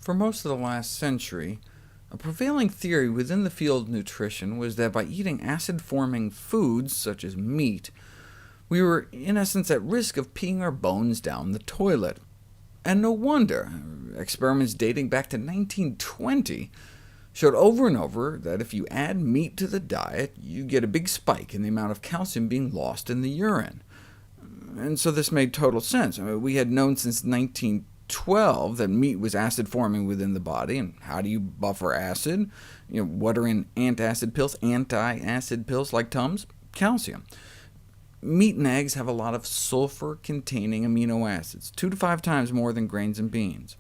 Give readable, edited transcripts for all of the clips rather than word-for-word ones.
For most of the last century, a prevailing theory within the field of nutrition was that by eating acid-forming foods, such as meat, we were in essence at risk of peeing our bones down the toilet. And no wonder. Experiments dating back to 1920 showed over and over that if you add meat to the diet, you get a big spike in the amount of calcium being lost in the urine. And so this made total sense. We had known since 1912 that meat was acid-forming within the body, and how do you buffer acid? What are in antacid pills like Tums? Calcium. Meat and eggs have a lot of sulfur-containing amino acids, 2 to 5 times more than grains and beans,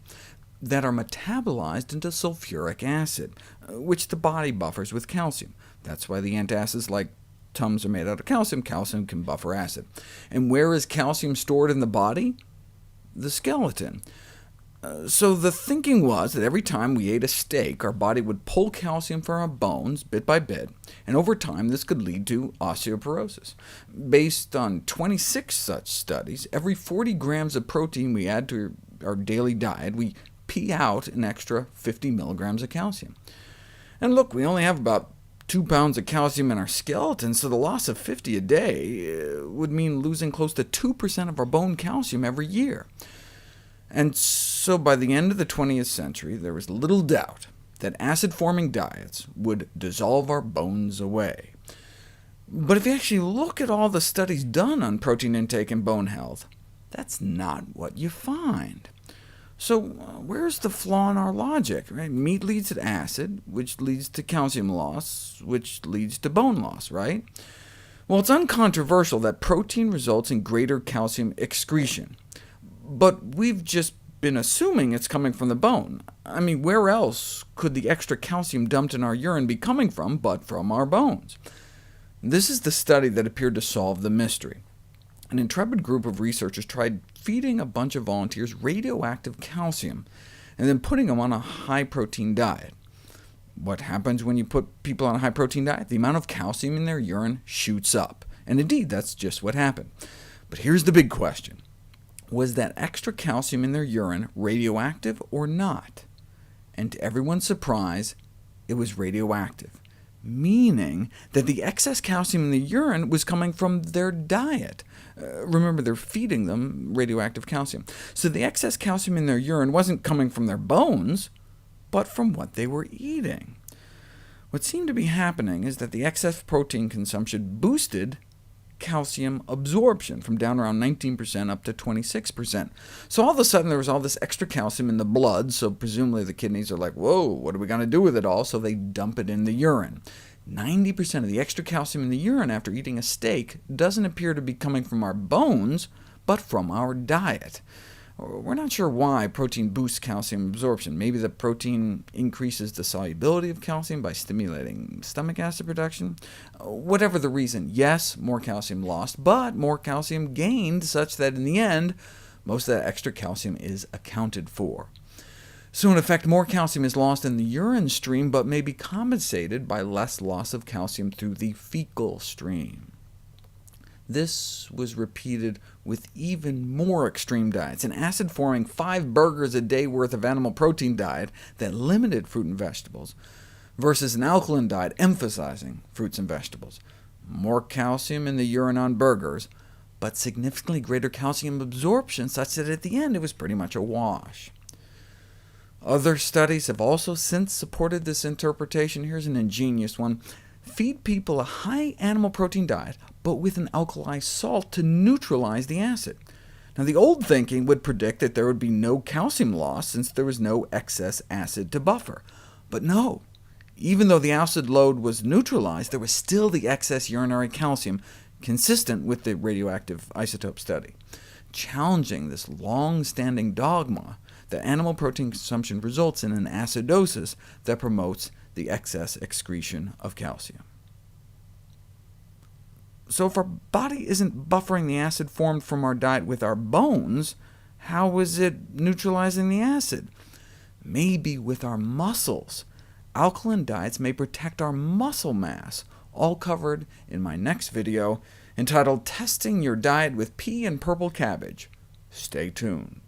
that are metabolized into sulfuric acid, which the body buffers with calcium. That's why the antacids like Tums are made out of calcium. Calcium can buffer acid. And where is calcium stored in the body? The skeleton. So the thinking was that every time we ate a steak, our body would pull calcium from our bones bit by bit, and over time this could lead to osteoporosis. Based on 26 such studies, every 40 grams of protein we add to our daily diet, we pee out an extra 50 milligrams of calcium. And look, we only have about 2 pounds of calcium in our skeleton, so the loss of 50 a day would mean losing close to 2% of our bone calcium every year. And so by the end of the 20th century, there was little doubt that acid-forming diets would dissolve our bones away. But if you actually look at all the studies done on protein intake and bone health, that's not what you find. So where's the flaw in our logic? Right? Meat leads to acid, which leads to calcium loss, which leads to bone loss, right? Well, it's uncontroversial that protein results in greater calcium excretion, but we've just been assuming it's coming from the bone. I mean, where else could the extra calcium dumped in our urine be coming from but from our bones? This is the study that appeared to solve the mystery. An intrepid group of researchers tried feeding a bunch of volunteers radioactive calcium, and then putting them on a high-protein diet. What happens when you put people on a high-protein diet? The amount of calcium in their urine shoots up. And indeed, that's just what happened. But here's the big question. Was that extra calcium in their urine radioactive or not? And to everyone's surprise, it was radioactive, meaning that the excess calcium in the urine was coming from their diet. Remember, they're feeding them radioactive calcium. So the excess calcium in their urine wasn't coming from their bones, but from what they were eating. What seemed to be happening is that the excess protein consumption boosted calcium absorption from down around 19% up to 26%. So all of a sudden there was all this extra calcium in the blood, so presumably the kidneys are like, whoa, what are we going to do with it all? So they dump it in the urine. 90% of the extra calcium in the urine after eating a steak doesn't appear to be coming from our bones, but from our diet. We're not sure why protein boosts calcium absorption. Maybe the protein increases the solubility of calcium by stimulating stomach acid production. Whatever the reason, yes, more calcium lost, but more calcium gained, such that in the end, most of that extra calcium is accounted for. So in effect, more calcium is lost in the urine stream, but may be compensated by less loss of calcium through the fecal stream. This was repeated with even more extreme diets, an acid-forming 5 burgers a day worth of animal protein diet that limited fruit and vegetables, versus an alkaline diet emphasizing fruits and vegetables. More calcium in the urine on burgers, but significantly greater calcium absorption, such that at the end it was pretty much a wash. Other studies have also since supported this interpretation. Here's an ingenious one. Feed people a high animal protein diet, but with an alkali salt to neutralize the acid. Now, the old thinking would predict that there would be no calcium loss since there was no excess acid to buffer. But no, even though the acid load was neutralized, there was still the excess urinary calcium, consistent with the radioactive isotope study, challenging this long-standing dogma that animal protein consumption results in an acidosis that promotes the excess excretion of calcium. So if our body isn't buffering the acid formed from our diet with our bones, how is it neutralizing the acid? Maybe with our muscles. Alkaline diets may protect our muscle mass, all covered in my next video, entitled Testing Your Diet with Pea and Purple Cabbage. Stay tuned.